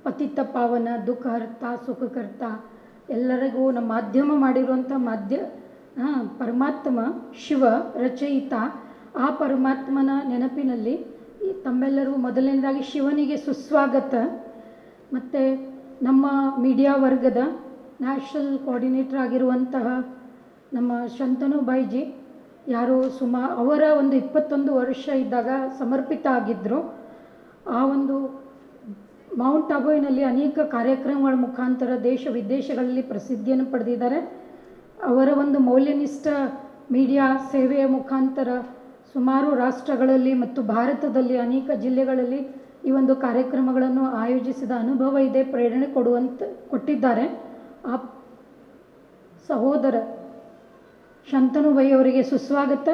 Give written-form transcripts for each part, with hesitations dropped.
ಪತಿತ ಪಾವನ, ದುಃಖಹರ್ತ, ಸುಖಕರ್ತ, ಎಲ್ಲರಿಗೂ ನಮ್ಮ ಮಾಧ್ಯಮ ಮಾಡಿರುವಂಥ ಪರಮಾತ್ಮ ಶಿವ ರಚಯಿತ. ಆ ಪರಮಾತ್ಮನ ನೆನಪಿನಲ್ಲಿ ತಮ್ಮೆಲ್ಲರೂ ಮೊದಲನೇದಾಗಿ ಶಿವನಿಗೆ ಸುಸ್ವಾಗತ. ಮತ್ತು ನಮ್ಮ ಮೀಡಿಯಾ ವರ್ಗದ ನ್ಯಾಷನಲ್ ಕೋಆರ್ಡಿನೇಟರ್ ಆಗಿರುವಂತಹ ನಮ್ಮ ಶಂತನು ಬಾಯ್ಜಿ, ಯಾರು ಅವರ ಒಂದು 21 ವರ್ಷ ಇದ್ದಾಗ ಸಮರ್ಪಿತ ಆಗಿದ್ದರು. ಆ ಒಂದು ಮೌಂಟ್ ಅಬೂನಲ್ಲಿ ಅನೇಕ ಕಾರ್ಯಕ್ರಮಗಳ ಮುಖಾಂತರ ದೇಶ ವಿದೇಶಗಳಲ್ಲಿ ಪ್ರಸಿದ್ಧಿಯನ್ನು ಪಡೆದಿದ್ದಾರೆ. ಅವರ ಒಂದು ಮೌಲ್ಯನಿಷ್ಠ ಮೀಡಿಯಾ ಸೇವೆಯ ಮುಖಾಂತರ ಸುಮಾರು ರಾಷ್ಟ್ರಗಳಲ್ಲಿ ಮತ್ತು ಭಾರತದಲ್ಲಿ ಅನೇಕ ಜಿಲ್ಲೆಗಳಲ್ಲಿ ಈ ಒಂದು ಕಾರ್ಯಕ್ರಮಗಳನ್ನು ಆಯೋಜಿಸಿದ ಅನುಭವ ಇದೆ, ಪ್ರೇರಣೆ ಕೊಟ್ಟಿದ್ದಾರೆ. ಆ ಸಹೋದರ ಶಂತನು ಬೈ ಅವರಿಗೆ ಸುಸ್ವಾಗತ.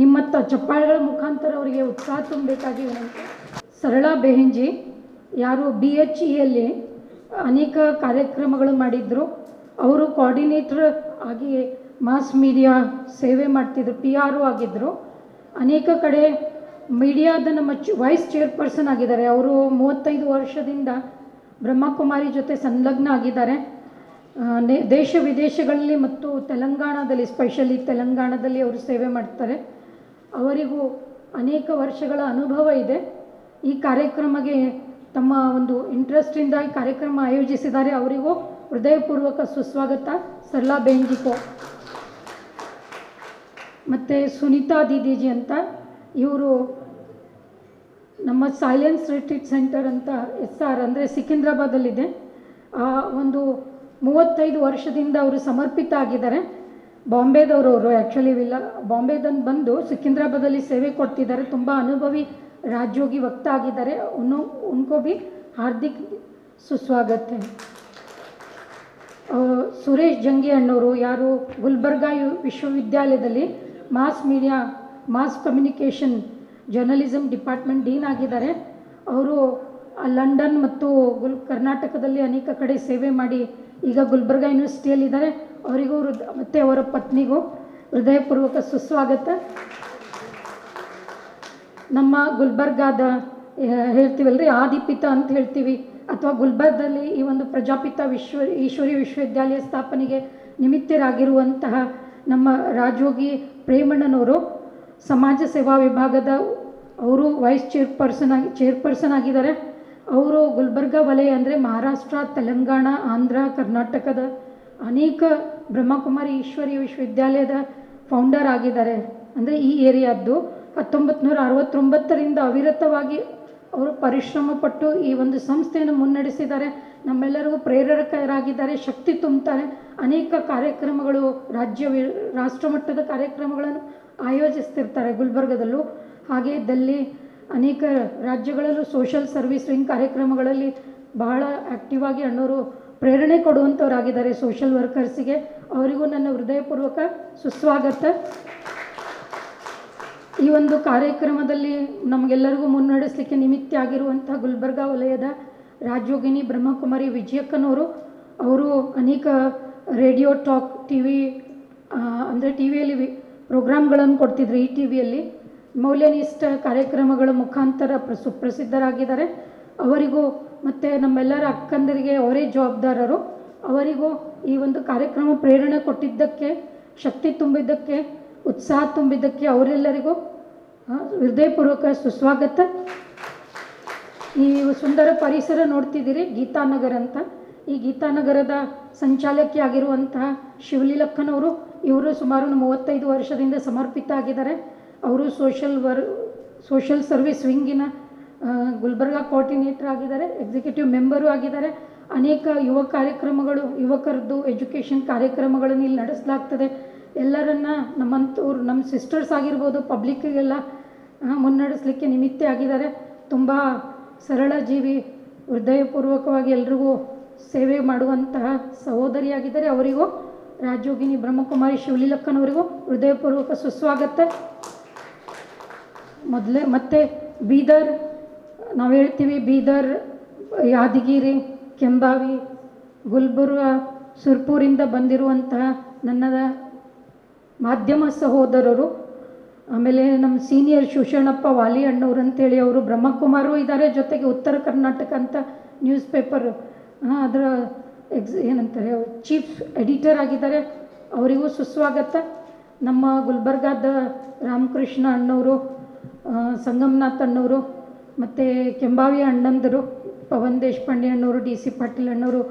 ನಿಮ್ಮತ್ತ ಚಪ್ಪಾಳೆಗಳ ಮುಖಾಂತರ ಅವರಿಗೆ ಉತ್ಸಾಹ ತುಂಬಬೇಕಾಗಿ ವಿನಂತಿ. ಸರಳಾ ಬೆಹೆಂಜಿ, ಯಾರು BHEಯಲ್ಲಿ ಅನೇಕ ಕಾರ್ಯಕ್ರಮಗಳು ಮಾಡಿದ್ರು. ಅವರು ಕೋಆರ್ಡಿನೇಟರ್ ಆಗಿ ಮಾಸ್ ಮೀಡಿಯಾ ಸೇವೆ ಮಾಡ್ತಿದ್ರು, PRO ಆಗಿದ್ದರು. ಅನೇಕ ಕಡೆ ಮೀಡಿಯಾದ ನಮ್ಮ ವೈಸ್ ಚೇರ್ಪರ್ಸನ್ ಆಗಿದ್ದಾರೆ. ಅವರು 35 ವರ್ಷದಿಂದ ಬ್ರಹ್ಮಕುಮಾರಿ ಜೊತೆ ಸಂಲಗ್ನ ಆಗಿದ್ದಾರೆ. ದೇಶ ವಿದೇಶಗಳಲ್ಲಿ ಮತ್ತು ತೆಲಂಗಾಣದಲ್ಲಿ, ಸ್ಪೆಷಲಿ ತೆಲಂಗಾಣದಲ್ಲಿ ಅವರು ಸೇವೆ ಮಾಡ್ತಾರೆ. ಅವರಿಗೂ ಅನೇಕ ವರ್ಷಗಳ ಅನುಭವ ಇದೆ. ಈ ಕಾರ್ಯಕ್ರಮಕ್ಕೆ ತಮ್ಮ ಒಂದು ಇಂಟ್ರೆಸ್ಟಿಂದ ಈ ಕಾರ್ಯಕ್ರಮ ಆಯೋಜಿಸಿದ್ದಾರೆ. ಅವರಿಗೂ ಹೃದಯಪೂರ್ವಕ ಸುಸ್ವಾಗತ. ಸರಳಾ ಬೆಹೆಂಜಿಕೋ. ಮತ್ತು ಸುನೀತಾ ದೀದೀಜಿ ಅಂತ, ಇವರು ನಮ್ಮ ಸೈಲೆನ್ಸ್ ರಿಟ್ರೀಟ್ ಸೆಂಟರ್ ಅಂತ SR ಅಂದರೆ ಸಿಕಿಂದ್ರಾಬಾದಲ್ಲಿದೆ. ಆ ಒಂದು 35 ವರ್ಷದಿಂದ ಅವರು ಸಮರ್ಪಿತ ಆಗಿದ್ದಾರೆ. ಬಾಂಬೆದವರು ಅವರು ಆ್ಯಕ್ಚುಲಿ ಬಾಂಬೆದಂದು ಬಂದು ಸಿಕಿಂದ್ರಾಬಾದಲ್ಲಿ ಸೇವೆ ಕೊಡ್ತಿದ್ದಾರೆ. ತುಂಬ ಅನುಭವಿ ರಾಜಯೋಗಿ ವಕ್ತ ಆಗಿದ್ದಾರೆ. ಉನ್ಕೋ ಭಿ ಹಾರ್ದಿಕ್ ಸುಸ್ವಾಗತ. ಸುರೇಶ್ ಜಂಗಿ ಅಣ್ಣವರು, ಯಾರು ಗುಲ್ಬರ್ಗಾ ವಿಶ್ವವಿದ್ಯಾಲಯದಲ್ಲಿ mass communication journalism department dean ಆಗಿದ್ದಾರೆ. ಅವರು ಲಂಡನ್ ಮತ್ತು ಕರ್ನಾಟಕದಲ್ಲಿ ಅನೇಕ ಕಡೆ ಸೇವೆ ಮಾಡಿ ಈಗ ಗುಲ್ಬರ್ಗಾ ಯೂನಿವರ್ಸಿಟಿಯಲ್ಲಿದ್ದಾರೆ. ಅವರಿಗೂ ಮತ್ತು ಅವರ ಪತ್ನಿಗೂ ಹೃದಯಪೂರ್ವಕ ಸುಸ್ವಾಗತ. ನಮ್ಮ ಗುಲ್ಬರ್ಗಾದ ಹೇಳ್ತೀವಲ್ರಿ ಆದಿಪಿತ ಅಂತ ಹೇಳ್ತೀವಿ, ಅಥವಾ ಗುಲ್ಬರ್ಗದಲ್ಲಿ ಈ ಒಂದು ಪ್ರಜಾಪಿತ ಈಶ್ವರಿ ವಿಶ್ವವಿದ್ಯಾಲಯ ಸ್ಥಾಪನೆಗೆ ನಿಮಿತ್ತರಾಗಿರುವಂತಹ ನಮ್ಮ ರಾಜಯೋಗಿ ಪ್ರೇಮಣ್ಣನವರು ಸಮಾಜ ಸೇವಾ ವಿಭಾಗದ ಅವರು ವೈಸ್ ಚೇರ್ಪರ್ಸನ್ ಆಗಿದ್ದಾರೆ. ಅವರು ಗುಲ್ಬರ್ಗಾ ವಲಯ ಅಂದರೆ ಮಹಾರಾಷ್ಟ್ರ, ತೆಲಂಗಾಣ, ಆಂಧ್ರ, ಕರ್ನಾಟಕದ ಅನೇಕ ಬ್ರಹ್ಮಕುಮಾರಿ ಈಶ್ವರಿ ವಿಶ್ವವಿದ್ಯಾಲಯದ ಫೌಂಡರ್ ಆಗಿದ್ದಾರೆ. ಅಂದರೆ ಈ ಏರಿಯಾದ್ದು 1969ರಿಂದ ಅವಿರತವಾಗಿ ಅವರು ಪರಿಶ್ರಮ ಪಟ್ಟು ಈ ಒಂದು ಸಂಸ್ಥೆಯನ್ನು ಮುನ್ನಡೆಸಿದ್ದಾರೆ. ನಮ್ಮೆಲ್ಲರಿಗೂ ಪ್ರೇರಕರಾಗಿದ್ದಾರೆ, ಶಕ್ತಿ ತುಂಬುತ್ತಾರೆ. ಅನೇಕ ಕಾರ್ಯಕ್ರಮಗಳು ರಾಷ್ಟ್ರಮಟ್ಟದ ಕಾರ್ಯಕ್ರಮಗಳನ್ನು ಆಯೋಜಿಸ್ತಿರ್ತಾರೆ ಗುಲ್ಬರ್ಗದಲ್ಲೂ. ಹಾಗೆ ದಲ್ಲಿ ಅನೇಕ ರಾಜ್ಯಗಳಲ್ಲೂ ಸೋಷಲ್ ಸರ್ವಿಸ್ ವಿಂಗ್ ಕಾರ್ಯಕ್ರಮಗಳಲ್ಲಿ ಬಹಳ ಆ್ಯಕ್ಟಿವ್ ಆಗಿ ಅಣ್ಣವರು ಪ್ರೇರಣೆ ಕೊಡುವಂಥವರಾಗಿದ್ದಾರೆ ಸೋಷಲ್ ವರ್ಕರ್ಸಿಗೆ. ಅವರಿಗೂ ನನ್ನ ಹೃದಯಪೂರ್ವಕ ಸುಸ್ವಾಗತ. ಈ ಒಂದು ಕಾರ್ಯಕ್ರಮದಲ್ಲಿ ನಮಗೆಲ್ಲರಿಗೂ ಮುನ್ನಡೆಸಲಿಕ್ಕೆ ನಿಮಿತ್ತ ಆಗಿರುವಂಥ ಗುಲ್ಬರ್ಗಾ ವಲಯದ ರಾಜಯೋಗಿನಿ ಬ್ರಹ್ಮಕುಮಾರಿ ವಿಜಯಕ್ಕನವರು, ಅವರು ಅನೇಕ ರೇಡಿಯೋ ಟಾಕ್ ಅಂದರೆ ಟಿವಿಯಲ್ಲಿ ಪ್ರೋಗ್ರಾಮ್ಗಳನ್ನು ಕೊಡ್ತಿದ್ರು. ಈ ಟಿವಿಯಲ್ಲಿ ಮೌಲ್ಯನಿಷ್ಠ ಕಾರ್ಯಕ್ರಮಗಳ ಮುಖಾಂತರ ಸುಪ್ರಸಿದ್ಧರಾಗಿದ್ದಾರೆ. ಅವರಿಗೂ ಮತ್ತು ನಮ್ಮೆಲ್ಲರ ಅಕ್ಕಂದರಿಗೆ ಅವರೇ ಜವಾಬ್ದಾರರು. ಅವರಿಗೂ ಈ ಒಂದು ಕಾರ್ಯಕ್ರಮ ಪ್ರೇರಣೆ ಕೊಟ್ಟಿದ್ದಕ್ಕೆ, ಶಕ್ತಿ ತುಂಬಿದ್ದಕ್ಕೆ, ಉತ್ಸಾಹ ತುಂಬಿದ್ದಕ್ಕೆ ಅವರೆಲ್ಲರಿಗೂ ಹೃದಯಪೂರ್ವಕ ಸುಸ್ವಾಗತ. ಈ ಸುಂದರ ಪರಿಸರ ನೋಡ್ತಿದ್ದೀರಿ, ಗೀತಾನಗರ ಅಂತ. ಈ ಗೀತಾನಗರದ ಸಂಚಾಲಕಿ ಆಗಿರುವಂತಹ ಶಿವಲೀಲಕ್ಕನವರು, ಇವರು ಸುಮಾರು 35 ವರ್ಷದಿಂದ ಸಮರ್ಪಿತ ಆಗಿದ್ದಾರೆ. ಅವರು ಸೋಷಲ್ ಸರ್ವಿಸ್ ವಿಂಗಿನ ಗುಲ್ಬರ್ಗಾ ಕೋಆರ್ಡಿನೇಟರ್ ಆಗಿದ್ದಾರೆ, ಎಕ್ಸಿಕ್ಯೂಟಿವ್ ಮೆಂಬರು ಆಗಿದ್ದಾರೆ. ಅನೇಕ ಯುವಕರದ್ದು ಎಜುಕೇಷನ್ ಕಾರ್ಯಕ್ರಮಗಳನ್ನು ಇಲ್ಲಿ ನಡೆಸಲಾಗ್ತದೆ. ಎಲ್ಲರನ್ನ ನಮ್ಮ ಸಿಸ್ಟರ್ಸ್ ಆಗಿರ್ಬೋದು, ಪಬ್ಲಿಕ್ಕಿಗೆಲ್ಲ ಮುನ್ನಡೆಸಲಿಕ್ಕೆ ನಿಮಿತ್ತ ಆಗಿದ್ದಾರೆ. ತುಂಬ ಸರಳ ಜೀವಿ, ಹೃದಯಪೂರ್ವಕವಾಗಿ ಎಲ್ರಿಗೂ ಸೇವೆ ಮಾಡುವಂತಹ ಸಹೋದರಿಯಾಗಿದ್ದಾರೆ. ಅವರಿಗೂ ರಾಜಯೋಗಿನಿ ಬ್ರಹ್ಮಕುಮಾರಿ ಶಿವಲೀಲಕ್ಕನವರಿಗೂ ಹೃದಯಪೂರ್ವಕ ಸುಸ್ವಾಗತ. ಮತ್ತು ಬೀದರ್, ನಾವು ಹೇಳ್ತೀವಿ ಬೀದರ್, ಯಾದಗಿರಿ, ಕೆಂಬಾವಿ, ಗುಲ್ಬರ್ಗ, ಸುರ್ಪುರಿಂದ ಬಂದಿರುವಂತಹ ನನ್ನ ಮಾಧ್ಯಮ ಸಹೋದರರು. ಆಮೇಲೆ ನಮ್ಮ ಸೀನಿಯರ್ ಶಿವಶರಣಪ್ಪ ವಾಲಿ ಅಣ್ಣವ್ರು ಅಂತೇಳಿ ಅವರು ಬ್ರಹ್ಮಕುಮಾರು ಇದ್ದಾರೆ, ಜೊತೆಗೆ ಉತ್ತರ ಕರ್ನಾಟಕ ಅಂತ ನ್ಯೂಸ್ ಪೇಪರ್ ಅದರ ಏನಂತಾರೆ ಚೀಫ್ ಎಡಿಟರ್ ಆಗಿದ್ದಾರೆ, ಅವರಿಗೂ ಸುಸ್ವಾಗತ. ನಮ್ಮ ಗುಲ್ಬರ್ಗಾದ ರಾಮಕೃಷ್ಣ ಅಣ್ಣವರು, ಸಂಗಮನಾಥ್ ಅಣ್ಣವರು, ಮತ್ತು ಕೆಂಬಾವಿ ಅಣ್ಣಂದರು, ಪವನ್ ದೇಶಪಾಂಡೆ ಅಣ್ಣವರು, ಡಿ ಸಿ ಪಾಟೀಲ್ ಅಣ್ಣವರು,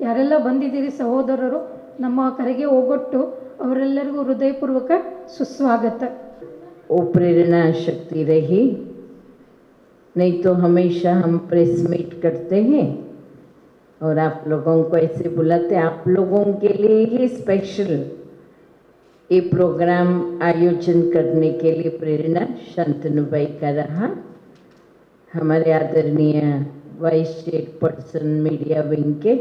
ಯಾರೆಲ್ಲ ಬಂದಿದ್ದೀರಿ ಸಹೋದರರು, ನಮ್ಮ ಕರೆಗೆ ಹೋಗೊಟ್ಟು ಅವರೆಲ್ಲರಿಗೂ ಹೃದಯಪೂರ್ವಕ ಸುಸ್ವಾಗತ. वो प्रेरणा शक्ति रही, नहीं तो हमेशा हम प्रेस मीट करते हैं और आप लोगों को ऐसे बुलाते, आप लोगों के लिए ही स्पेशल ये प्रोग्राम आयोजन करने के लिए प्रेरणा शांतनुभाई का रहा. हमारे आदरणीय वाइस चेयरपर्सन मीडिया विंग के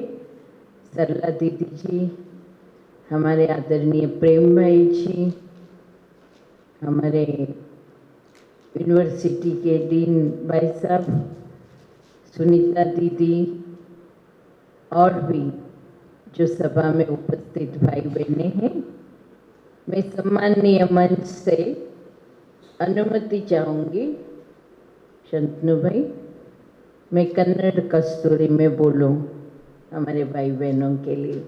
सरला दीदी जी, हमारे आदरणीय प्रेम भाई जी, हमारे यूनिवर्सिटी के डीन भाई साहब, सुनीता दीदी और भी जो सभा में उपस्थित भाई बहनें हैं, मैं सम्माननीय मंच से अनुमति चाहूँगी. शंतनु भाई, मैं कन्नड़ कस्तूरी में बोलूँ हमारे भाई बहनों के लिए.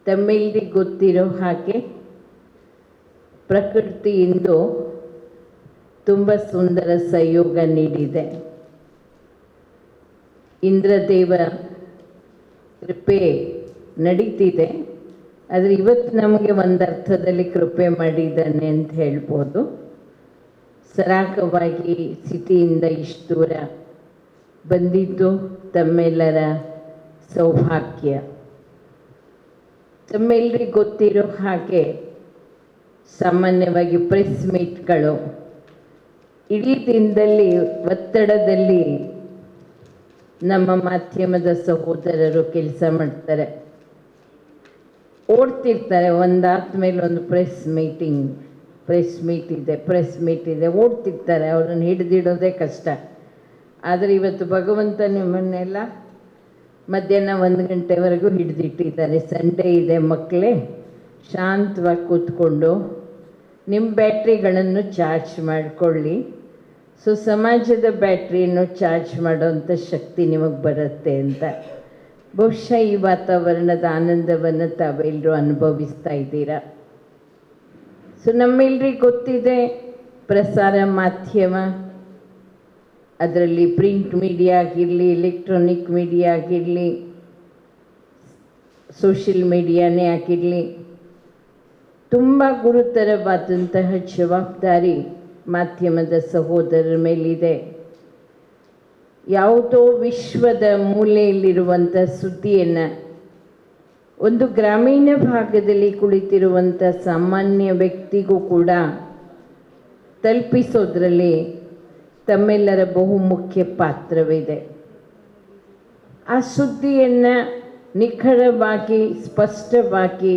ತಮಿಳಿಗೆ ಗೊತ್ತಿರೋ ಹಾಗೆ ಪ್ರಕೃತಿ ಇಂದು ತುಂಬ ಸುಂದರ ಸಹಯೋಗ ನೀಡಿದೆ. ಇಂದ್ರದೇವ ಕೃಪೆ ನಡೀತಿದೆ, ಆದರೆ ಇವತ್ತು ನಮಗೆ ಒಂದು ಅರ್ಥದಲ್ಲಿ ಕೃಪೆ ಮಾಡಿದ್ದಾನೆ ಅಂತ ಹೇಳ್ಬೋದು. ಸರಾಗವಾಗಿ ಸಿಟಿಯಿಂದ ಇಷ್ಟು ದೂರ ಬಂದಿದ್ದು ತಮ್ಮೆಲ್ಲರ ಸೌಭಾಗ್ಯ. ತಮ್ಮೆಲ್ಲರಿಗೆ ಗೊತ್ತಿರೋ ಹಾಗೆ ಸಾಮಾನ್ಯವಾಗಿ ಪ್ರೆಸ್ ಮೀಟ್ಗಳು ಇಡೀ ದಿನದಲ್ಲಿ ಒತ್ತಡದಲ್ಲಿ ನಮ್ಮ ಮಾಧ್ಯಮದ ಸಹೋದರರು ಕೆಲಸ ಮಾಡ್ತಾರೆ, ಓಡ್ತಿರ್ತಾರೆ. ಒಂದಾದ ಮೇಲೆ ಒಂದು ಪ್ರೆಸ್ ಮೀಟ್ ಇದೆ ಓಡ್ತಿರ್ತಾರೆ. ಅವ್ರನ್ನ ಹಿಡಿದಿಡೋದೇ ಕಷ್ಟ. ಆದರೆ ಇವತ್ತು ಭಗವಂತ ನಿಮ್ಮನ್ನೆಲ್ಲ ಮಧ್ಯಾಹ್ನ 1 ಗಂಟೆವರೆಗೂ ಹಿಡಿದಿಟ್ಟಿದ್ದಾರೆ. ಸಂಡೇ ಇದೆ, ಮಕ್ಕಳೇ ಶಾಂತವಾಗಿ ಕೂತ್ಕೊಂಡು ನಿಮ್ಮ ಬ್ಯಾಟ್ರಿಗಳನ್ನು ಚಾರ್ಜ್ ಮಾಡಿಕೊಳ್ಳಿ. ಸೊ ಸಮಾಜದ ಬ್ಯಾಟ್ರಿಯನ್ನು ಚಾರ್ಜ್ ಮಾಡೋವಂಥ ಶಕ್ತಿ ನಿಮಗೆ ಬರುತ್ತೆ ಅಂತ ಬಹುಶಃ ಈ ವಾತಾವರಣದ ಆನಂದವನ್ನು ತಾವೆಲ್ಲರೂ ಅನುಭವಿಸ್ತಾ ಇದ್ದೀರಾ. ಸೊ ನಮ್ಮೆಲ್ಲರಿಗೆ ಗೊತ್ತಿದೆ, ಪ್ರಸಾರ ಮಾಧ್ಯಮ, ಅದರಲ್ಲಿ ಪ್ರಿಂಟ್ ಮೀಡಿಯಾ ಆಗಿರಲಿ, ಎಲೆಕ್ಟ್ರಾನಿಕ್ ಮೀಡಿಯಾ ಆಗಿರಲಿ, ಸೋಷಿಯಲ್ ಮೀಡಿಯಾನೇ ಆಗಿರಲಿ, ತುಂಬ ಗುರುತರವಾದಂತಹ ಜವಾಬ್ದಾರಿ ಮಾಧ್ಯಮದ ಸಹೋದರರ ಮೇಲಿದೆ. ಯಾವುದೋ ವಿಶ್ವದ ಮೂಲೆಯಲ್ಲಿರುವಂಥ ಸುದ್ದಿಯನ್ನು ಒಂದು ಗ್ರಾಮೀಣ ಭಾಗದಲ್ಲಿ ಕುಳಿತಿರುವಂಥ ಸಾಮಾನ್ಯ ವ್ಯಕ್ತಿಗೂ ಕೂಡ ತಲುಪಿಸೋದ್ರಲ್ಲಿ ತಮ್ಮೆಲ್ಲರ ಬಹುಮುಖ್ಯ ಪಾತ್ರವಿದೆ. ಆ ಸುದ್ದಿಯನ್ನು ನಿಖರವಾಗಿ, ಸ್ಪಷ್ಟವಾಗಿ,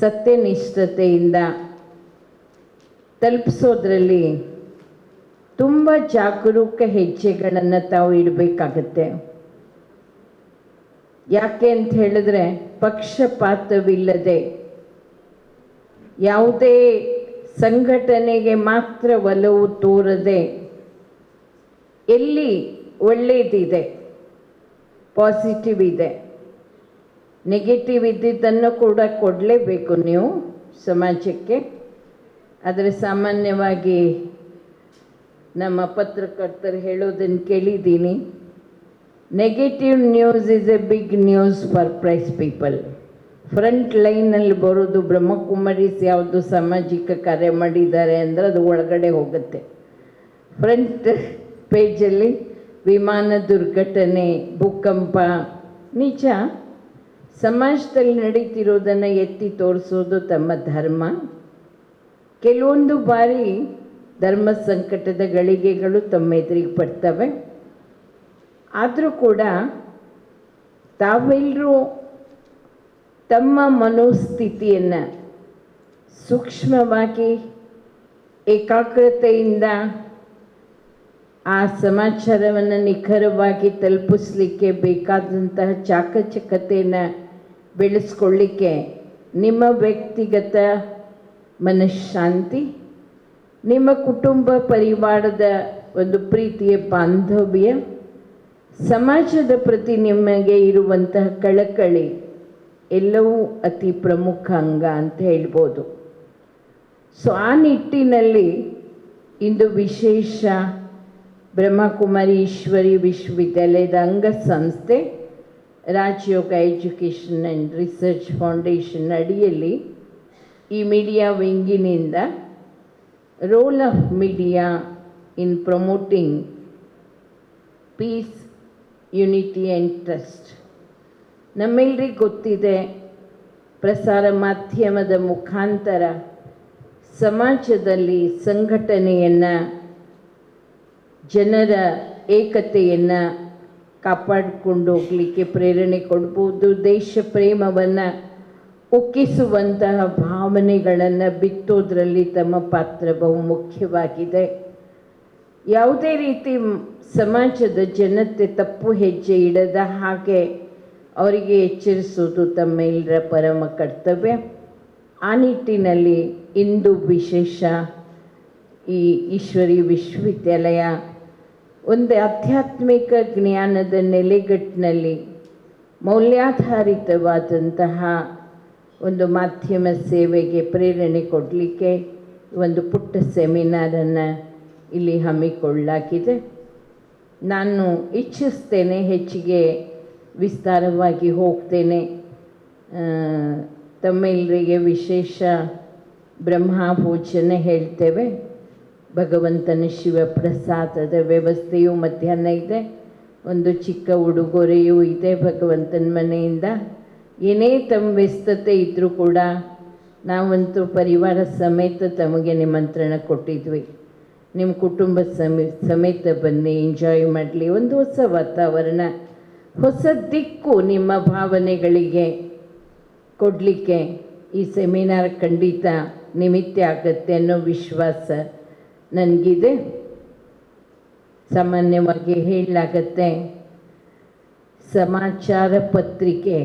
ಸತ್ಯನಿಷ್ಠತೆಯಿಂದ ತಲುಪಿಸೋದ್ರಲ್ಲಿ ತುಂಬ ಜಾಗರೂಕ ಹೆಜ್ಜೆಗಳನ್ನು ತಾವು ಇಡಬೇಕಾಗತ್ತೆ. ಯಾಕೆ ಅಂತ ಹೇಳಿದ್ರೆ, ಪಕ್ಷಪಾತವಿಲ್ಲದೆ ಯಾವುದೇ ಸಂಘಟನೆಗೆ ಮಾತ್ರ ಒಲವು ತೋರದೆ, ಎಲ್ಲಿ ಒಳ್ಳೆಯದಿದೆ, ಪಾಸಿಟಿವ್ ಇದೆ, ನೆಗೆಟಿವ್ ಇದ್ದಿದ್ದನ್ನು ಕೂಡ ಕೊಡಲೇಬೇಕು ನೀವು ಸಮಾಜಕ್ಕೆ. ಆದರೆ ಸಾಮಾನ್ಯವಾಗಿ ನಮ್ಮ ಪತ್ರಕರ್ತರು ಹೇಳೋದನ್ನು ಕೇಳಿದ್ದೀನಿ, negative news is a big news for press people. Front ಲೈನಲ್ಲಿ ಬರೋದು ಬ್ರಹ್ಮಕುಮಾರೀಸ್ ಯಾವುದು ಸಾಮಾಜಿಕ ಕಾರ್ಯ ಮಾಡಿದ್ದಾರೆ ಅಂದರೆ ಅದು ಒಳಗಡೆ ಹೋಗುತ್ತೆ. ಫ್ರಂಟ್ ಪೇಜಲ್ಲಿ ವಿಮಾನ ದುರ್ಘಟನೆ, ಭೂಕಂಪ, ನಿಜ ಸಮಾಜದಲ್ಲಿ ನಡೀತಿರೋದನ್ನು ಎತ್ತಿ ತೋರಿಸೋದು ತಮ್ಮ ಧರ್ಮ. ಕೆಲವೊಂದು ಬಾರಿ ಧರ್ಮ ಸಂಕಟದ ಗಳಿಗೆಗಳು ತಮ್ಮ ಎದುರಿಗೆ ಬರ್ತವೆ. ಆದರೂ ಕೂಡ ತಾವೆಲ್ಲರೂ ತಮ್ಮ ಮನೋಸ್ಥಿತಿಯನ್ನು ಸೂಕ್ಷ್ಮವಾಗಿ, ಏಕಾಗ್ರತೆಯಿಂದ ಆ ಸಮಾಚಾರವನ್ನು ನಿಖರವಾಗಿ ತಲುಪಿಸಲಿಕ್ಕೆ ಬೇಕಾದಂತಹ ಚಾಕಚಕ್ಯತೆಯನ್ನು ಬೆಳೆಸ್ಕೊಳ್ಳಿಕ್ಕೆ ನಿಮ್ಮ ವ್ಯಕ್ತಿಗತ ಮನಃಶಾಂತಿ, ನಿಮ್ಮ ಕುಟುಂಬ ಪರಿವಾರದ ಒಂದು ಪ್ರೀತಿಯ ಬಾಂಧವ್ಯ, ಸಮಾಜದ ಪ್ರತಿ ನಿಮಗೆ ಇರುವಂತಹ ಕಳಕಳಿ ಎಲ್ಲವೂ ಅತಿ ಪ್ರಮುಖ ಅಂಗ ಅಂತ ಹೇಳ್ಬೋದು. ಸೊ ಆ ನಿಟ್ಟಿನಲ್ಲಿ ಇಂದು ವಿಶೇಷ ಬ್ರಹ್ಮಕುಮಾರಿ ಈಶ್ವರಿ ವಿಶ್ವವಿದ್ಯಾಲಯದ ಅಂಗಸಂಸ್ಥೆ ರಾಜಯೋಗ ಎಜುಕೇಷನ್ ಆ್ಯಂಡ್ ರಿಸರ್ಚ್ ಫೌಂಡೇಶನ್ ಅಡಿಯಲ್ಲಿ ಈ ಮೀಡಿಯಾ ವಿಂಗಿನಿಂದ role of media in promoting peace, unity and trust. ನಮ್ಮೆಲ್ಲರಿಗೂ ಗೊತ್ತಿದೆ, ಪ್ರಸಾರ ಮಾಧ್ಯಮದ ಮುಖಾಂತರ ಸಮಾಜದಲ್ಲಿ ಸಂಘಟನೆಯನ್ನು, ಜನರ ಏಕತೆಯನ್ನು ಕಾಪಾಡಿಕೊಂಡು ಹೋಗಲಿಕ್ಕೆ ಪ್ರೇರಣೆ ಕೊಡ್ಬೋದು. ದೇಶ ಪ್ರೇಮವನ್ನು ಉಕ್ಕಿಸುವಂತಹ ಭಾವನೆಗಳನ್ನು ಬಿತ್ತೋದ್ರಲ್ಲಿ ತಮ್ಮ ಪಾತ್ರ ಬಹುಮುಖ್ಯವಾಗಿದೆ. ಯಾವುದೇ ರೀತಿ ಸಮಾಜದ ಜನತೆ ತಪ್ಪು ಹೆಜ್ಜೆ ಇಡದ ಹಾಗೆ ಅವರಿಗೆ ಎಚ್ಚರಿಸುವುದು ತಮ್ಮೆಲ್ಲರ ಪರಮ ಕರ್ತವ್ಯ. ಆ ನಿಟ್ಟಿನಲ್ಲಿ ಇಂದು ವಿಶೇಷ ಈ ಈಶ್ವರಿ ವಿಶ್ವವಿದ್ಯಾಲಯ ಒಂದು ಆಧ್ಯಾತ್ಮಿಕ ಜ್ಞಾನದ ನೆಲೆಗಟ್ಟಿನಲ್ಲಿ ಮೌಲ್ಯಾಧಾರಿತವಾದಂತಹ ಒಂದು ಮಾಧ್ಯಮ ಸೇವೆಗೆ ಪ್ರೇರಣೆ ಕೊಡಲಿಕ್ಕೆ ಒಂದು ಪುಟ್ಟ ಸೆಮಿನಾರನ್ನು ಇಲ್ಲಿ ಹಮ್ಮಿಕೊಳ್ಳಲಾಗಿದೆ. ನಾನು ಇಚ್ಛಿಸ್ತೇನೆ, ಹೆಚ್ಚಿಗೆ ವಿಸ್ತಾರವಾಗಿ ಹೋಗ್ತೇನೆ. ತಮ್ಮೆಲ್ಲರಿಗೆ ವಿಶೇಷ ಬ್ರಹ್ಮಭೋಜನ ಹೇಳ್ತೇವೆ. ಭಗವಂತನ ಶಿವಪ್ರಸಾದದ ವ್ಯವಸ್ಥೆಯೂ ಮಧ್ಯಾಹ್ನ ಇದೆ. ಒಂದು ಚಿಕ್ಕ ಉಡುಗೊರೆಯೂ ಇದೆ ಭಗವಂತನ ಮನೆಯಿಂದ. ಏನೇ ತಮ್ಮ ವ್ಯಸ್ತತೆ ಇದ್ದರೂ ಕೂಡ ನಾವಂತೂ ಪರಿವಾರ ಸಮೇತ ತಮಗೆ ನಿಮಂತ್ರಣ ಕೊಟ್ಟಿದ್ವಿ. ನಿಮ್ಮ ಕುಟುಂಬ ಸಮೇತ ಬನ್ನಿ, ಎಂಜಾಯ್ ಮಾಡಲಿ. ಒಂದು ಹೊಸ ವಾತಾವರಣ, ಹೊಸ ದಿಕ್ಕು ನಿಮ್ಮ ಭಾವನೆಗಳಿಗೆ ಕೊಡಲಿಕ್ಕೆ ಈ ಸೆಮಿನಾರ್ ಖಂಡಿತ ನಿಮಿತ್ತ ಆಗುತ್ತೆ ಅನ್ನೋ ವಿಶ್ವಾಸ ನನಗಿದೆ. ಸಾಮಾನ್ಯವಾಗಿ ಹೇಳಲಾಗತ್ತೆ, ಸಮಾಚಾರ ಪತ್ರಿಕೆ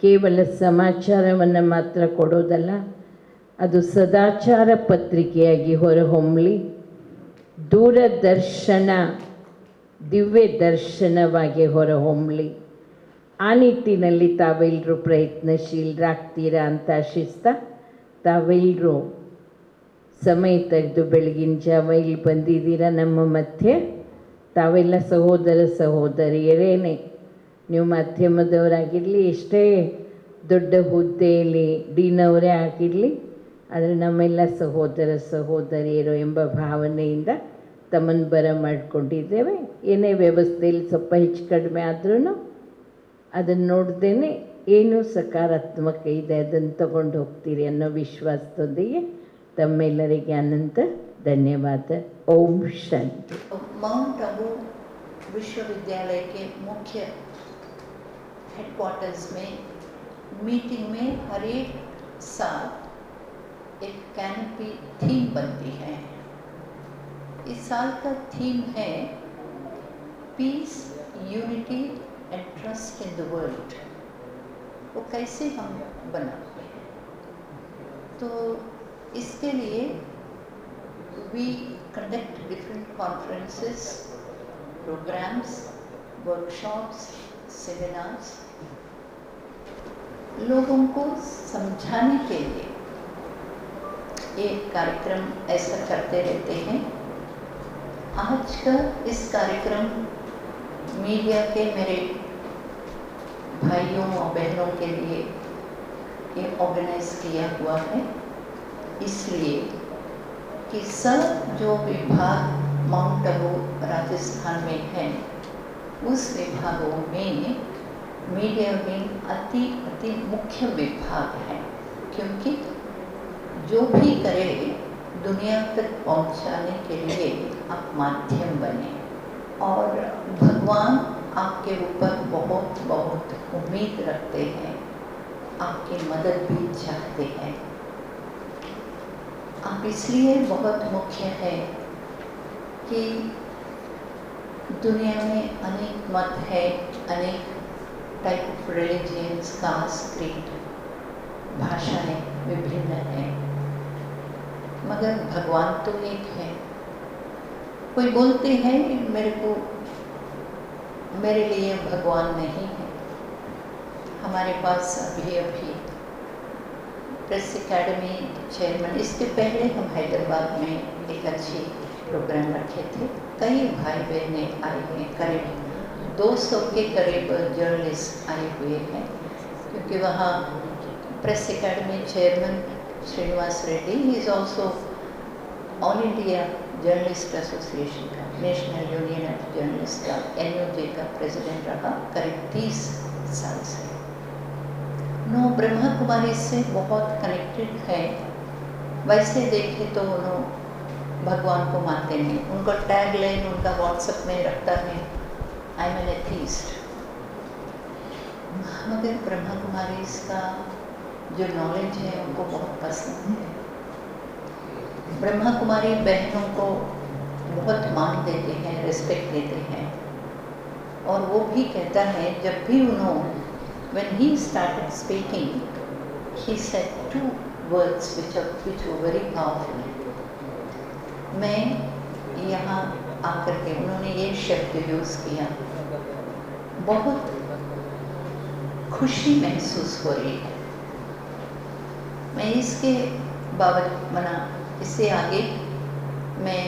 ಕೇವಲ ಸಮಾಚಾರವನ್ನು ಮಾತ್ರ ಕೊಡೋದಲ್ಲ, ಅದು ಸದಾಚಾರ ಪತ್ರಿಕೆಯಾಗಿ ಹೊರಹೊಮ್ಮಲಿ. ದೂರದರ್ಶನ ದಿವ್ಯ ದರ್ಶನವಾಗಿ ಹೊರಹೊಮ್ಮಲಿ. ಆ ನಿಟ್ಟಿನಲ್ಲಿ ತಾವೆಲ್ಲರೂ ಪ್ರಯತ್ನಶೀಲರಾಗ್ತೀರಾ ಅಂತ ಆಶಿಸ್ತಾ, ತಾವೆಲ್ಲರೂ ಸಮಯ ತೆಗೆದು ಬೆಳಗಿನ ಜಾವ ಇಲ್ಲಿ ಬಂದಿದ್ದೀರಾ ನಮ್ಮ ಮಧ್ಯೆ. ತಾವೆಲ್ಲ ಸಹೋದರ ಸಹೋದರಿಯರೇನೆ. ನೀವು ಮಾಧ್ಯಮದವರಾಗಿರಲಿ, ಎಷ್ಟೇ ದೊಡ್ಡ ಹುದ್ದೆಯಲ್ಲಿ ಡೀನವರೇ ಆಗಿರಲಿ, ಆದರೆ ನಮ್ಮೆಲ್ಲ ಸಹೋದರ ಸಹೋದರಿಯರು ಎಂಬ ಭಾವನೆಯಿಂದ ತಮ್ಮನ್ನು ಬರಮಾಡಿಕೊಂಡಿದ್ದೇವೆ. ಏನೇ ವ್ಯವಸ್ಥೆಯಲ್ಲಿ ಸ್ವಲ್ಪ ಹೆಚ್ಚು ಕಡಿಮೆ ಆದ್ರೂ ಅದನ್ನು ನೋಡ್ದೇನೆ ಏನು ಸಕಾರಾತ್ಮಕ ಇದೆ ಅದನ್ನು ತಗೊಂಡು ಹೋಗ್ತೀರಿ ಅನ್ನೋ ವಿಶ್ವಾಸದೊಂದಿಗೆ ತಮ್ಮೆಲ್ಲರಿಗೆ ಅನಂತ ಧನ್ಯವಾದ. ಓಂ ಶಾಂತಿ. माउंट आबू विश्वविद्यालय के मुख्य हेडक्वार्टर्स में मीटिंग में हर एक साल एक कैनपी थीम बनती है. इस साल का थीम है peace, unity and trust in the world. वो कैसे हम बनाते हैं, तो इसके लिए we conduct different conferences, programs, workshops, seminars. लोगों को समझाने के लिए ये कार्यक्रम ऐसा करते रहते हैं. आज का इस कार्यक्रम मीडिया के मेरे भाइयों और बहनों के लिए ये ऑर्गेनाइज किया हुआ है, इसलिए कि सब जो विभाग माउंट आबू राजस्थान में हैं, उस विभागों में मीडिया विंग अति मुख्य विभाग है, क्योंकि जो भी करे दुनिया तक पहुंचाने के लिए आप माध्यम बने. और भगवान आपके ऊपर बहुत बहुत उम्मीद रखते हैं, आपकी मदद भी चाहते हैं. आप इसलिए बहुत मुख्य है कि दुनिया में अनेक मत है, अनेक type of religions, caste, creed, भाषाएं विभिन्न हैं, मगर भगवान तो एक है. कोई बोलते हैं मेरे को मेरे लिए भगवान नहीं है। हमारे पास अभी प्रेस एकेडमी चेयरमैन, इसके पहले हम हैदराबाद में एक अच्छी प्रोग्राम रखे थे। कई भाई बहनें आए हैं, करीब 200 के करीब जर्नलिस्ट आए हुए हैं, क्योंकि वहाँ press academy chairman Srinivas Reddy is also all India journalist association का, नेशनल यूनियन ऑफ जर्नलिस्ट का, NUJ का प्रेसिडेंट रहा करीब 30 साल से। नो ब्रह्मा कुमारी से बहुत कनेक्टेड है। वैसे देखे तो उन्होंने भगवान को मानते नहीं। उनका टैग लाइन उनका व्हाट्सएप में रखता है, आई एम एन एथीस्ट। मगर ब्रह्मा कुमारी का जो नॉलेज है उनको बहुत पसंद है। ब्रह्मा कुमारी बहनों को बहुत मान देते हैं, रिस्पेक्ट देते हैं। और वो भी कहता है, जब भी उन्होंने when he started speaking, he said 2 words which were very powerful. मैं यहाँ आकर के उन्होंने ये शब्द यूज़ किया, बहुत खुशी महसूस हो रही है। मैं इसके बाबत मना, इससे आगे मैं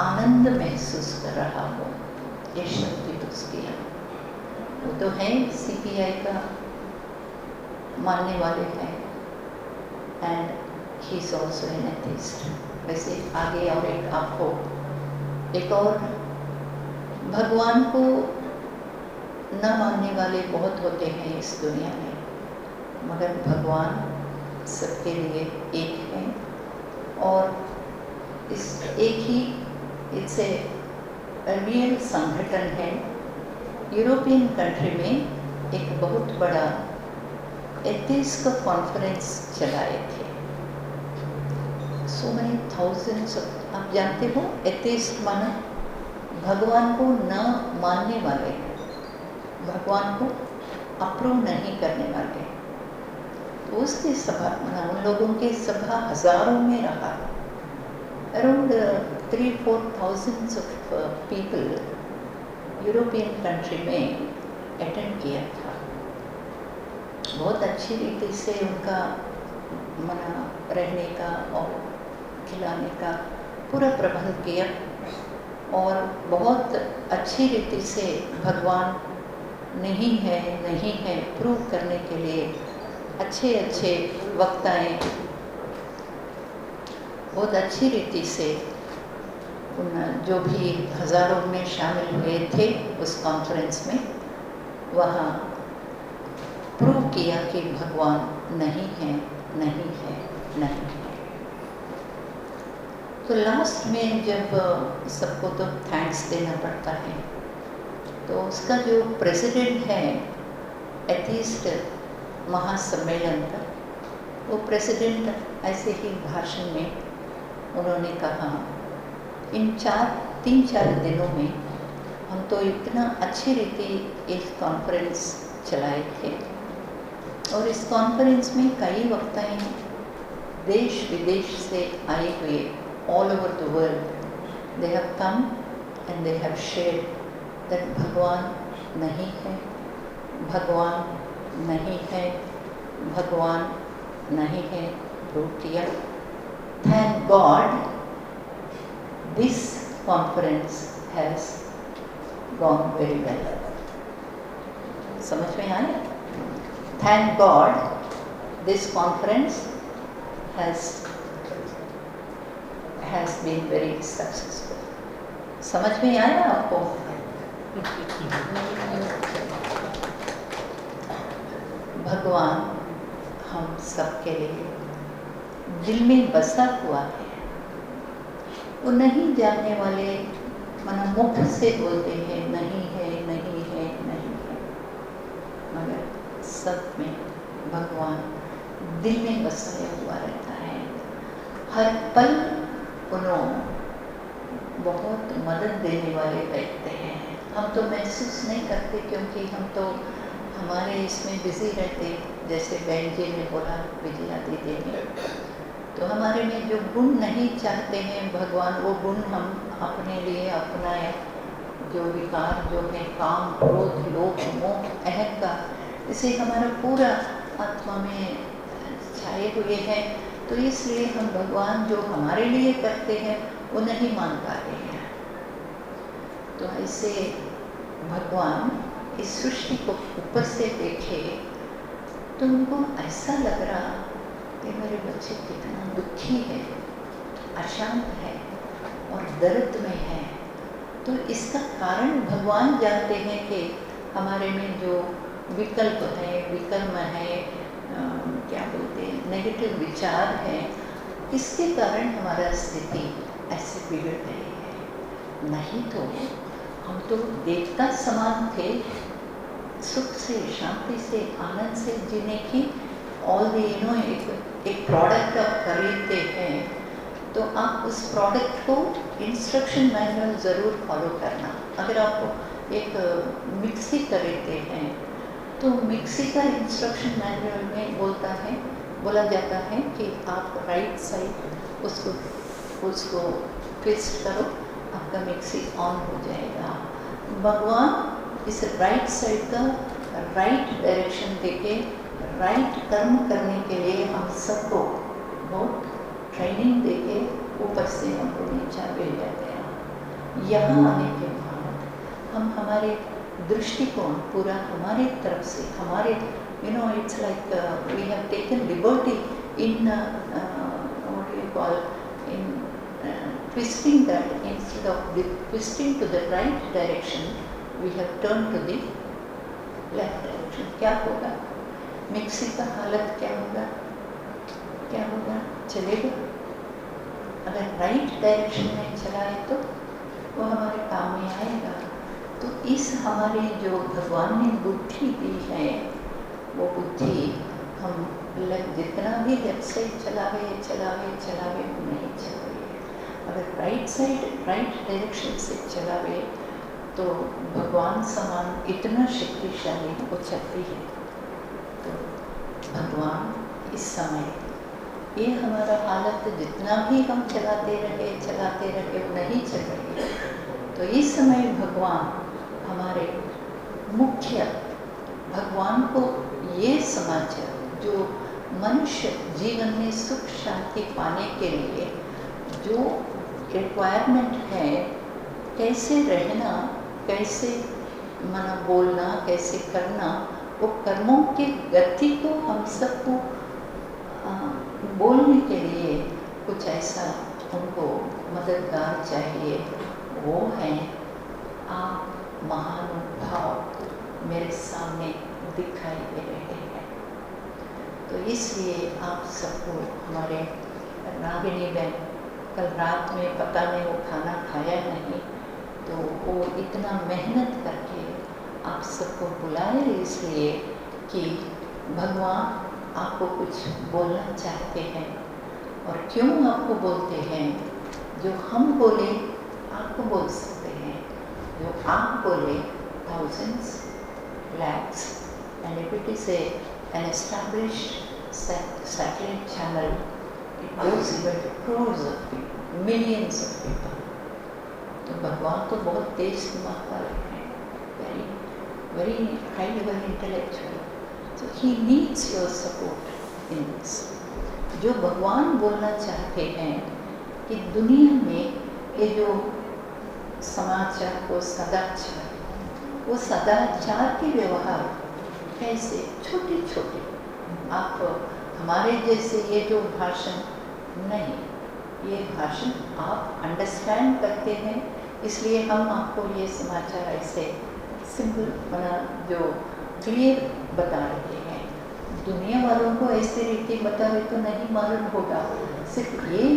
आनंद महसूस कर रहा हूँ, ये शब्द यूज़ किया। वो तो है CPI का मानने वाले हैं, and he is also an atheist. वैसे आगे और एक आपको एक और, भगवान को न मानने वाले बहुत होते हैं इस दुनिया में, मगर भगवान सबके लिए एक है। और इस एक ही इट्स ए रियल संगठन है। यूरोपियन कंट्री में एक बहुत बड़ा एथीस्ट का कॉन्फ्रेंस चलाए थे। सो मेनी थाउजेंड्स ऑफ, आप जानते हो एथीस्ट माना भगवान को न मानने वाले, भगवान को अप्रूव नहीं करने वाले। तो उसकी सभा माना उन लोगों की सभा हजारों में रहा, around 3-4 of people European country में अटेंड किया था। बहुत अच्छी रीति से उनका मना रहने का और खिलाने का पूरा प्रबंध किया, और बहुत अच्छी रीति से भगवान नहीं है प्रूव करने के लिए अच्छे अच्छे वक्ताएं बहुत अच्छी रीति से उन जो भी हज़ारों में शामिल हुए थे उस कॉन्फ्रेंस में, वहाँ प्रूव किया कि भगवान नहीं है। तो लास्ट में जब सबको तो थैंक्स देना पड़ता है, तो उसका जो प्रेसिडेंट है एथीस्ट महासम्मेलन का, वो प्रेसिडेंट ऐसे ही भाषण में उन्होंने कहा, इन 3-4 दिनों में हम तो इतना अच्छी रीति इस कॉन्फ्रेंस चलाए थे, और इस कॉन्फ्रेंस में कई वक्ताएं देश विदेश से आए हुए, all over the world, they have come and they have shared that भगवान नहीं है, भगवान नहीं है, भगवान नहीं है, प्रूव किया। Thank God this conference has gone very well. समझ में आया? Thank God this conference has been very successful. समझ में आया आपको? भगवान हम सबके लिए दिल में बसा हुआ है। वो नहीं जानने वाले मना मुख से बोलते हैं नहीं है, मगर सब में भगवान दिल में बसाया हुआ रहता है। हर पल उन्होंने बहुत मदद देने वाले रहते हैं। हम तो महसूस नहीं करते, क्योंकि हम तो हमारे इसमें बिजी रहते। जैसे बहन जी ने बोला, विजया दीदी ने, तो हमारे में जो गुण नहीं चाहते हैं भगवान, वो गुण हम अपने लिए अपनाए, जो विकार जो है काम, क्रोध, लोभ, मोह, अहंकार, इसे हमारा पूरा आत्मा में छाए हुए हैं। तो इसलिए हम भगवान जो हमारे लिए करते हैं वो नहीं मान पा रहे हैं। तो ऐसे भगवान इस सृष्टि को ऊपर से देखे तो उनको ऐसा लग रहा कि मेरे बच्चे कितना दुखी है, अशांत है और दर्द में है। तो इसका कारण भगवान जानते हैं कि हमारे में जो विकल्प है, विकर्म है, क्या बोलते हैं, नेगेटिव विचार है, इसके कारण हमारा स्थिति ऐसे बिगड़ गई है। नहीं तो हम तो देवता समान थे, सुख से, शांति से, आनंद से जीने की। ऑल द एक प्रोडक्ट आप खरीदते हैं तो आप उस प्रोडक्ट को इंस्ट्रक्शन मैनुअल ज़रूर फॉलो करना। अगर आप एक मिक्सी खरीदते हैं तो मिक्सी का इंस्ट्रक्शन मैनुअल में बोला जाता है कि आप राइट साइड उसको ट्विस्ट करो, आपका मिक्सी ऑन हो जाएगा। भगवान इस राइट साइड का राइट डायरेक्शन देके राइट कर्म करने के लिए हम सबको बहुत ट्रेनिंग देके ऊपर से हमको नीचा भेजा गया। यहाँ आने के बाद हम हमारे दृष्टिकोण पूरा हमारे तरफ से, हमारे it's like we have taken liberty in what you call in twisting that, instead of twisting to the right direction, we have turned to the left direction. क्या होगा? मिक्सी का हालत क्या होगा? क्या होगा? चलेगा? अगर राइट डायरेक्शन में चलाए तो वो हमारे काम में आएगा। तो इस हमारी जो भगवान ने बुद्धि दी है, वो बुद्धि हम जितना भी लेफ्ट साइड चलावे वो नहीं चल रही है। अगर राइट साइड राइट डायरेक्शन से चलावे तो भगवान समान इतना शक्तिशाली वो चलती है। तो भगवान इस समय ये हमारा हालत जितना भी हम चलाते रहे वो नहीं चल रही है। तो इस समय भगवान हमारे मुख्य, भगवान को ये समाचार जो मनुष्य जीवन में सुख शांति पाने के लिए जो रिक्वायरमेंट है, कैसे रहना, कैसे मना बोलना, कैसे करना, वो कर्मों की गति को हम सबको बोलने के लिए कुछ ऐसा उनको मददगार चाहिए। वो है आप महानुभाव मेरे सामने दिखाई दे रहे हैं। तो इसलिए आप सबको हमारे रागिनी बहन कल रात में पता नहीं वो खाना खाया नहीं, तो वो इतना मेहनत करके आप सबको बुलाए इसलिए कि भगवान आपको कुछ बोलना चाहते हैं। और क्यों आपको बोलते हैं? जो हम बोले आपको बोल सकते हैं, जो आप बोले thousands, lakhs, and if it is an established satellite channel, it goes even to crores of people, millions of people. तो भगवान तो बहुत तेज दिमाग वाले हैं, very high level intellectual. So he needs your support in this. जो भगवान बोलना चाहते हैं कि दुनिया में ये जो समाचार को सदाचार, वो सदाचार के व्यवहार कैसे छोटे छोटे, आप हमारे जैसे ये जो भाषण नहीं, ये भाषण आप अंडरस्टैंड करते हैं, इसलिए हम आपको ये समाचार ऐसे सिंपल बना जो क्लियर बता रहे हैं। दुनिया वालों को ऐसे रीति बतावे तो नहीं मालूम होगा, सिर्फ ये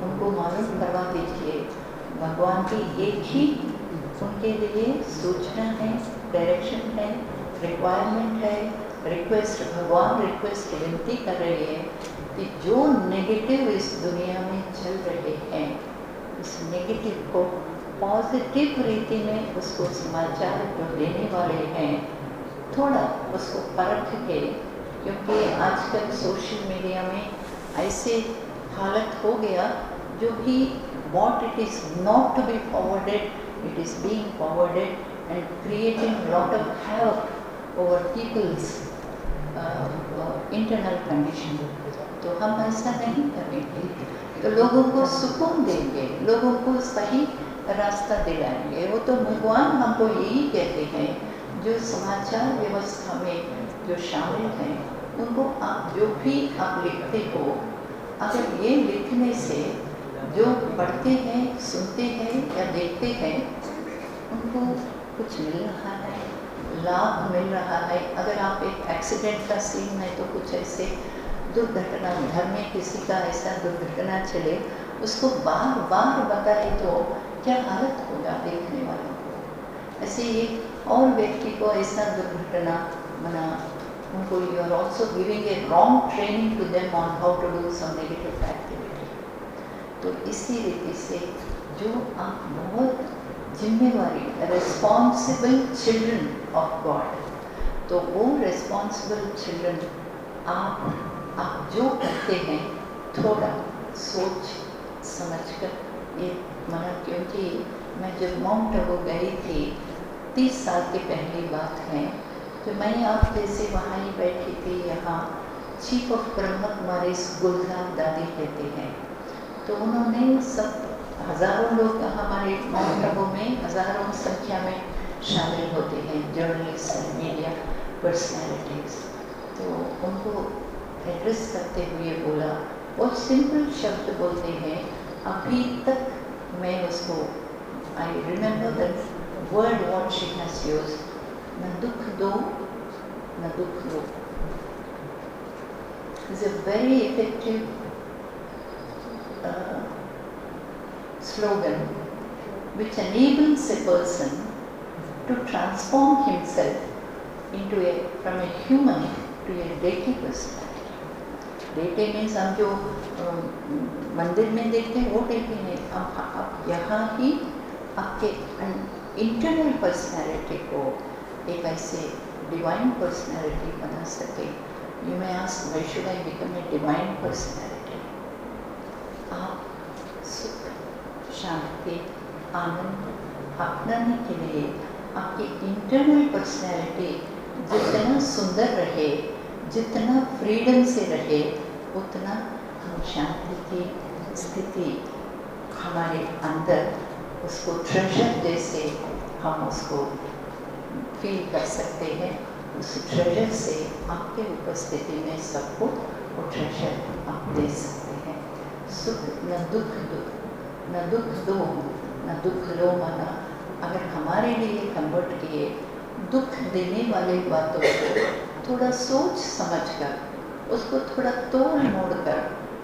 उनको मालूम करवा दीजिए। भगवान की एक ही उनके लिए सूचना है, डायरेक्शन है, रिक्वायरमेंट है, रिक्वेस्ट, भगवान रिक्वेस्ट विनती कर रहे हैं कि जो नेगेटिव इस दुनिया में चल रहे हैं, इस नेगेटिव को पॉजिटिव रीति में उसको समाचार जो देने वाले हैं थोड़ा उसको परख के, क्योंकि आजकल सोशल मीडिया में ऐसे हालत हो गया जो भी what it is not to be forwarded, it is being forwarded and creating a lot of havoc over people's internal condition. तो हम ऐसा नहीं करेंगे, तो लोगों को सुकून देंगे, लोगों को सही रास्ता दिलाएंगे। वो तो भगवान हमको यही कहते हैं, जो समाचार व्यवस्था में जो शामिल हैं उनको आप जो भी आप लिखते हो, अगर ये लिखने से जो पढ़ते हैं, सुनते हैं या देखते हैं उनको कुछ मिल रहा है, लाभ मिल रहा है। अगर आप एक एक्सीडेंट का सीन में तो कुछ ऐसे दुर्घटना, घर में किसी का ऐसा दुर्घटना चले, उसको बार बार बताए तो क्या हालत होगा देखने वालों को। ऐसे एक और व्यक्ति को ऐसा दुर्घटना बना, उनको you are also giving a wrong training to them on how to do some negative activity. तो इसी रीति से जो आप बहुत जिम्मेवारी, रिस्पॉन्सिबल चिल्ड्रन ऑफ गॉड, तो वो रिस्पॉन्सिबल चिल्ड्रन आप जो करते हैं थोड़ा सोच समझकर ये माना। क्योंकि मैं जब माउंट आबू गई थी 30 साल की पहली बात है, तो मैं आप जैसे वहाँ ही बैठी थी। यहाँ चीफ ऑफ ब्रह्म कुमारीज गुलजार दादी कहते हैं, तो उन्होंने सब हज़ारों लोग हमारे माउंट आबू में हज़ारों संख्या में शामिल होते हैं, जर्नलिस्ट, मीडिया पर्सनैलिटीज़। तो उनको एड्रेस करते हुए बोला, और सिंपल शब्द बोलते हैं, अभी तक मैं उसको I remember the word what she has used, न दुख दो न दुख लो, is a very effective slogan which enables a person to transform himself into from a human to a deity personality. Deity means हम जो मंदिर में देखते हैं वो deity नहीं, आप यहाँ ही आपके इंटरनल पर्सनैलिटी को एक ऐसे डिवाइन पर्सनैलिटी बना सके। You may ask, why should I become a divine personality? आप सुख, शांति, आनंद अपनाने के लिए आपकी इंटरनल पर्सनैलिटी जितना सुंदर रहे, जितना फ्रीडम से रहे, उतना हम शांति की स्थिति हमारे अंदर उसको ट्रेजर जैसे हम उसको फील कर सकते हैं। उस ट्रेजर से आपके उपस्थिति में सबको वो ट्रेजर आप दे सकते हैं। सुख न दुख दो, न दुख दो न दुख लो, माना अगर हमारे लिए कन्वर्ट किए, दुख देने वाले बातों को थोड़ा सोच समझकर, उसको थोड़ा तोड़ मोड़ कर,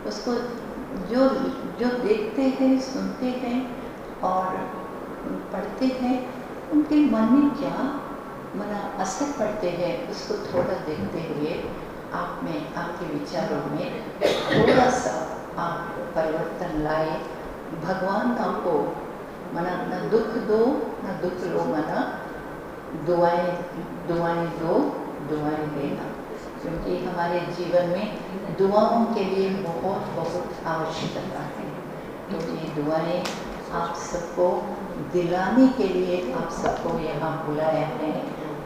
उसको जो देखते हैं, सुनते हैं और पढ़ते हैं, उनके मन में क्या मना असर पड़ते हैं, उसको थोड़ा देखते हुए आप में, आपके विचारों में थोड़ा सा आप परिवर्तन लाए। भगवान आपको मना न दुख दो न दुख लो, मना दुआएं दो, दुआएं देना, क्योंकि हमारे जीवन में दुआओं के लिए बहुत बहुत आवश्यकता है। तो ये दुआएं आप सबको दिलाने के लिए आप सबको यहाँ बुलाया है,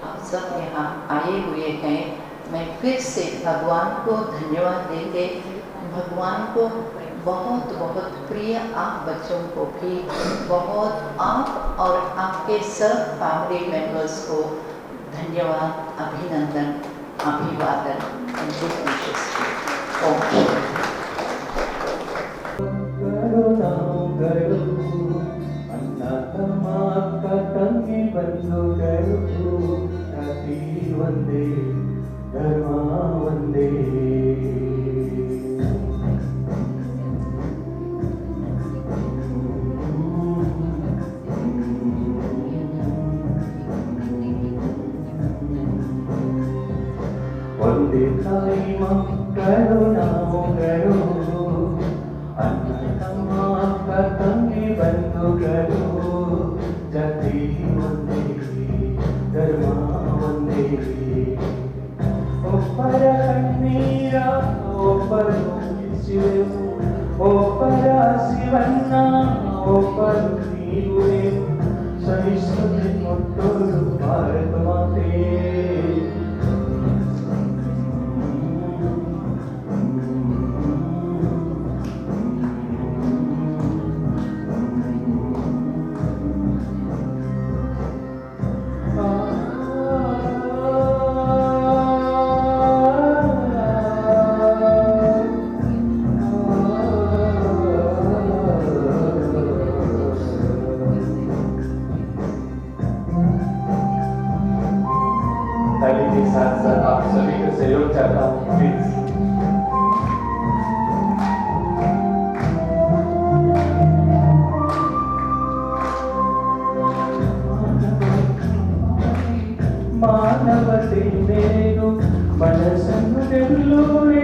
आप सब यहाँ आए हुए हैं। मैं फिर से भगवान को धन्यवाद देके, भगवान को बहुत बहुत प्रिय आप बच्चों को भी बहुत, आप और आपके सब फैमिली मेंबर्स को धन्यवाद, अभिनंदन, अभिवादन and good wishes to you. Om Shanti. वंदे धर्मा वंदे वंदे ताई मां करुणा करो, अन्नतमा कतंगे बंधु करो, जति वंदे धर्मा वंदे। ओपर कन्नीरा ओपर शिव, ओपर शिवन्ना सहयोग चाहता हूँ प्लीज। ಮಾನವತೆ ನೇನು ಮನಸ್ಸನ್ನು ಗೆಲ್ಲುವೆ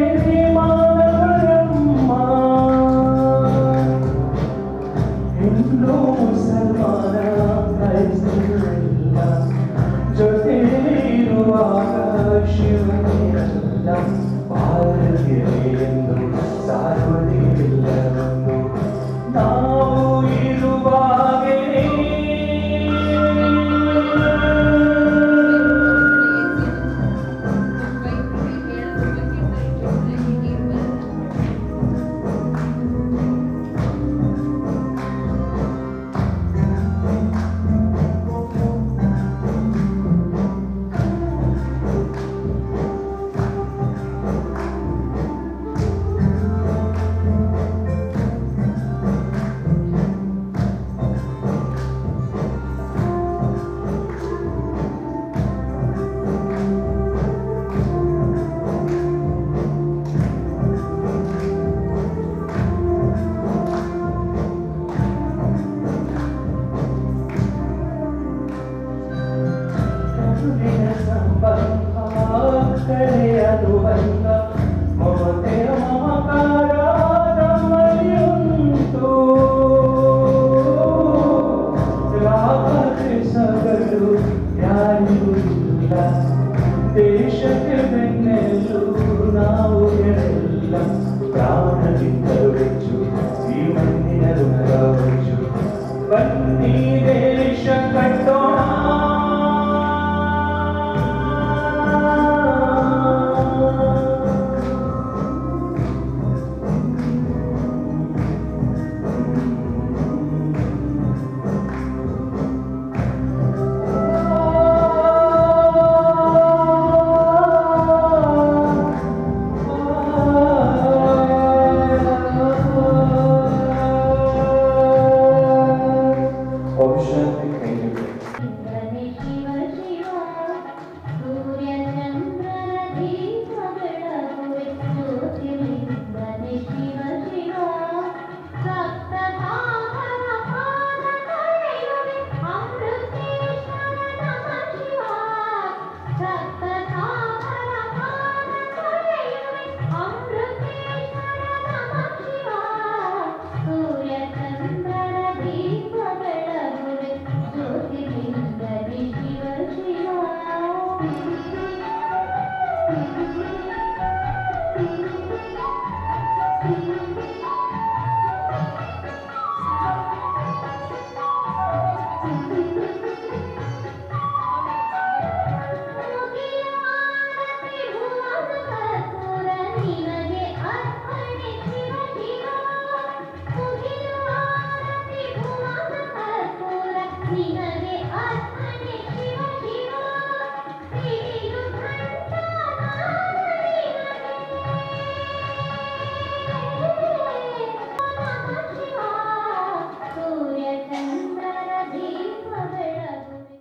ಮಾನವರಮ್ಮ ಹಿಂದೂ ಮುಸಲ್ಮಾನ ಕ್ರೈಸ್ತರೆಲ್ಲ ಜೊತೆ ಇರುವಾಗ ಶಿವನೆಲ್ಲ ಭಾರತೀಯರೇ ಎಂದು ಸಾರ್ವಜನಿಕರೆಲ್ಲರನ್ನು ನಾವು ಇರುವಾಗೇ ದೇಶಕ್ಕೆ ಬೆನ್ನೆಲು ನಾವು ಎಲ್ಲ ಪ್ರಾಣದಿಂದಲೂ ಹೆಚ್ಚು ಈ ಮಣ್ಣಿನ ಋಣದ ಹೆಚ್ಚು ಬನ್ನಿ ದೇಶ ಕಟ್ಟೋಣ ನಿನಗೆ ಅರ್ಪಣೆ